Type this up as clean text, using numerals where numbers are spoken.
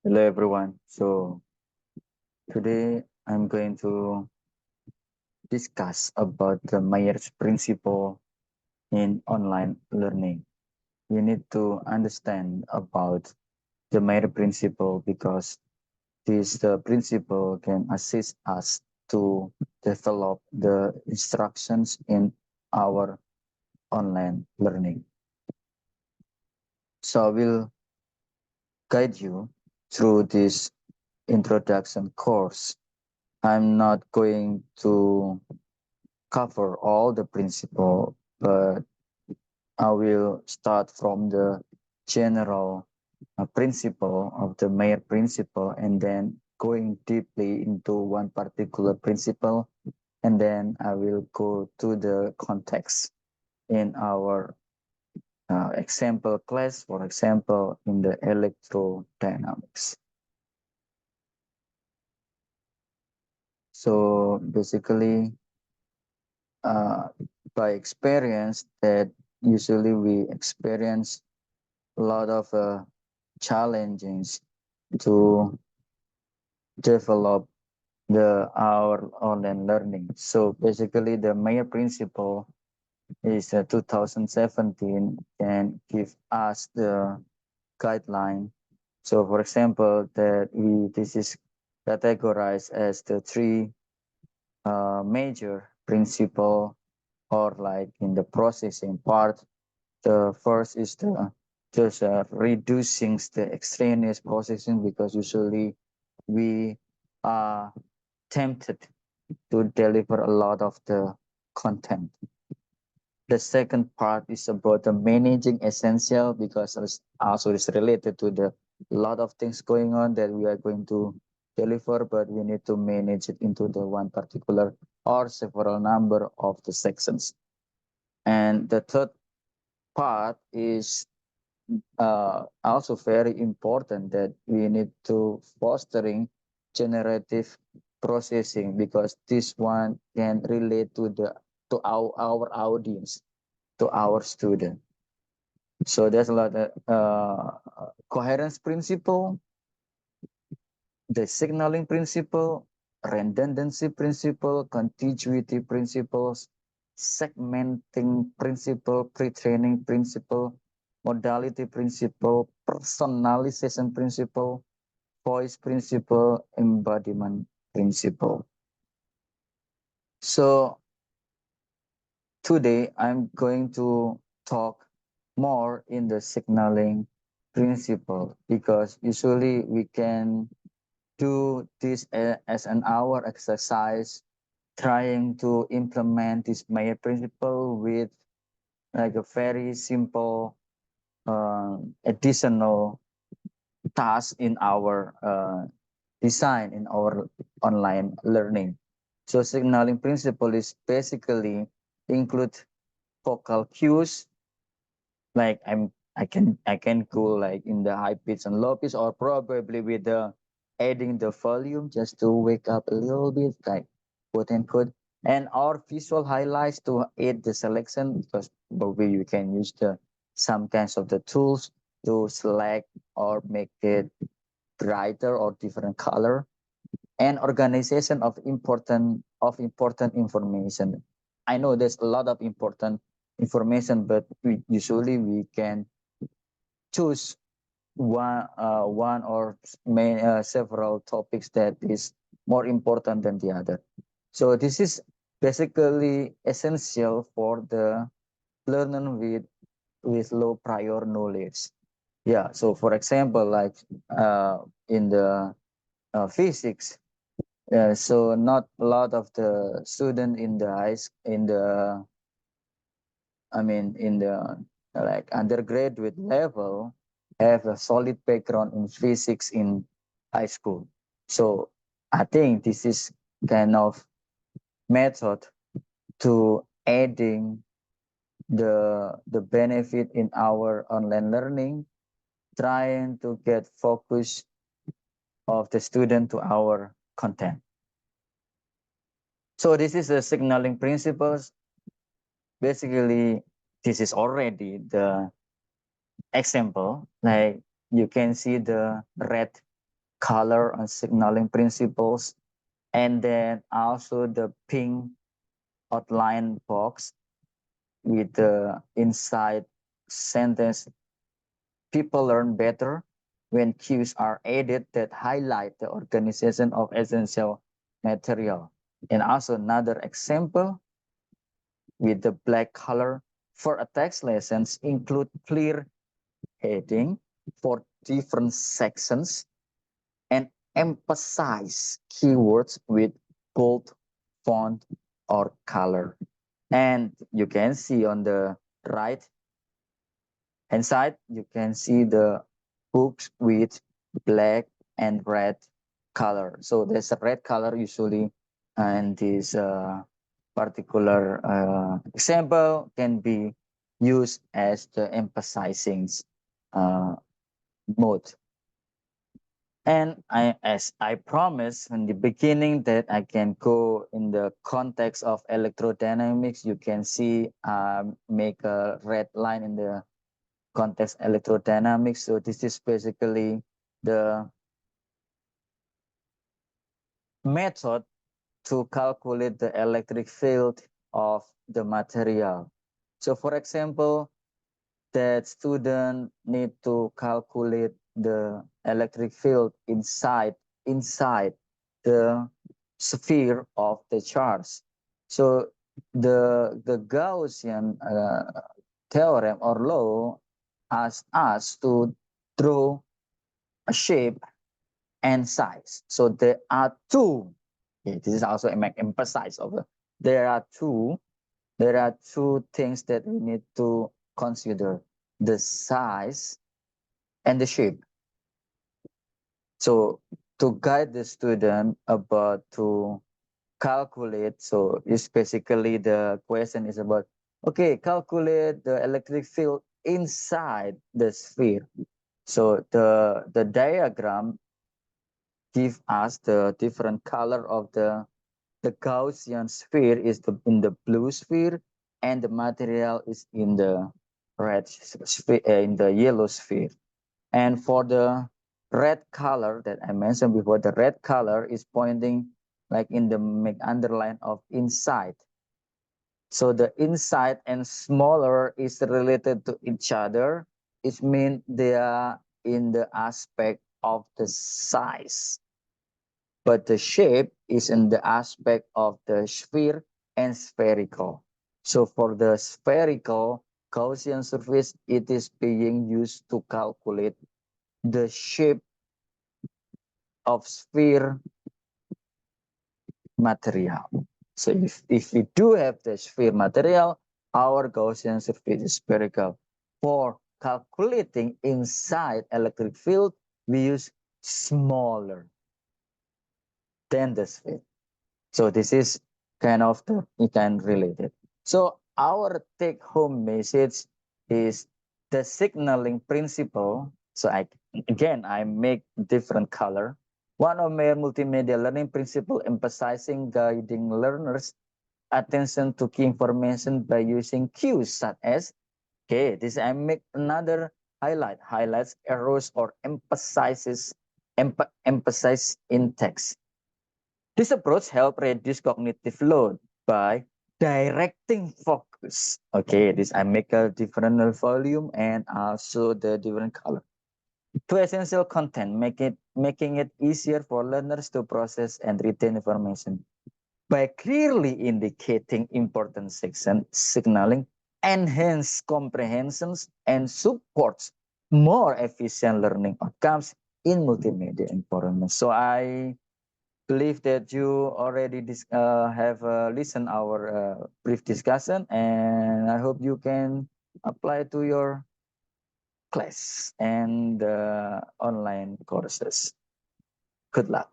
Hello everyone. So today I'm going to discuss about the Mayer's principle in online learning. You need to understand about the Mayer principle because this principle can assist us to develop the instructions in our online learning. So I will guide you through this introduction course. I'm not going to cover all the principle, but I will start from the general principle of the Mayer principle and then going deeply into one particular principle. And then I will go to the context in our example class, for example, in the electrodynamics. So basically, uh, by experience that usually we experience a lot of challenges to develop our online learning. So basically, the Mayer principle is 2017 and give us the guideline. So, for example, that this is categorized as the three major principle, or like in the processing part. The first is the just reducing the extraneous processing, because usually we are tempted to deliver a lot of the content. The second part is about the managing essential, because it's also is related to the lot of things going on that we are going to deliver, but we need to manage it into the one particular or several number of the sections. And the third part is also very important, that we need to fostering generative processing, because this one can relate to our audience, to our student. So there's a lot of coherence principle, the signaling principle, redundancy principle, contiguity principles, segmenting principle, pre-training principle, modality principle, personalization principle, voice principle, embodiment principle. So today I'm going to talk more in the signaling principle, because usually we can do this as an hour exercise, trying to implement this Mayer principle with like a very simple additional task in our design in our online learning. So signaling principle is basically include vocal cues, like I can go like in the high pitch and low pitch, or probably with the adding the volume just to wake up a little bit, like quote unquote, and our visual highlights to aid the selection, because probably you can use the some kinds of the tools to select or make it brighter or different color, and organization of important information. I know there's a lot of important information, but usually we can choose one or several topics that is more important than the other. So this is basically essential for the learner with low prior knowledge. Yeah. So for example, like in the physics, so not a lot of the student in the in the in the like undergraduate level have a solid background in physics in high school. So I think this is kind of method to adding the benefit in our online learning, trying to get focus of the student to our content. So this is the signaling principles. Basically, this is already the example. Like you can see the red color and signaling principles, and then also the pink outline box with the inside sentence. People learn better when cues are added that highlight the organization of essential material. And also another example with the black color for a text lessons include clear heading for different sections and emphasize keywords with bold font or color. And you can see on the right hand side, you can see the books with black and red color. So there's a red color usually, and this particular example can be used as the emphasizing uh, mode. And as I promised in the beginning that I can go in the context of electrodynamics, you can see make a red line in the context electrodynamics. So this is basically the method to calculate the electric field of the material. So for example, that student need to calculate the electric field inside the sphere of the charge. So the Gaussian theorem or law asks us to draw a shape and size. So there are two. Okay, this is also emphasized over. There are two things that we need to consider: the size and the shape. So to guide the student about to calculate, so it's basically the question is about, okay, calculate the electric field inside the sphere. So the diagram give us the different color of the Gaussian sphere is in the blue sphere, and the material is in the red sphere, in the yellow sphere. And for the red color that I mentioned before, the red color is pointing like in the underline of inside. So the inside and smaller is related to each other. It means they are in the aspect of the size, but the shape is in the aspect of the sphere and spherical. So for the spherical Gaussian surface, it is being used to calculate the shape of sphere material. So if we do have the sphere material, our Gaussian surface is spherical. For calculating inside electric field, we use smaller than the sphere. So this is kind of the related. So our take home message is the signaling principle. So I make different color. One of my multimedia learning principle emphasizing guiding learners attention to key information by using cues such as, okay, this I make another highlights arrows or emphasize in text. This approach helps reduce cognitive load by directing focus. Okay, this I make a different volume and also the different color to essential content, making it easier for learners to process and retain information. By clearly indicating important section, signaling enhance comprehensions and supports more efficient learning outcomes in multimedia environment. So I believe that you already have listened our brief discussion, and I hope you can apply to your class and online courses. Good luck.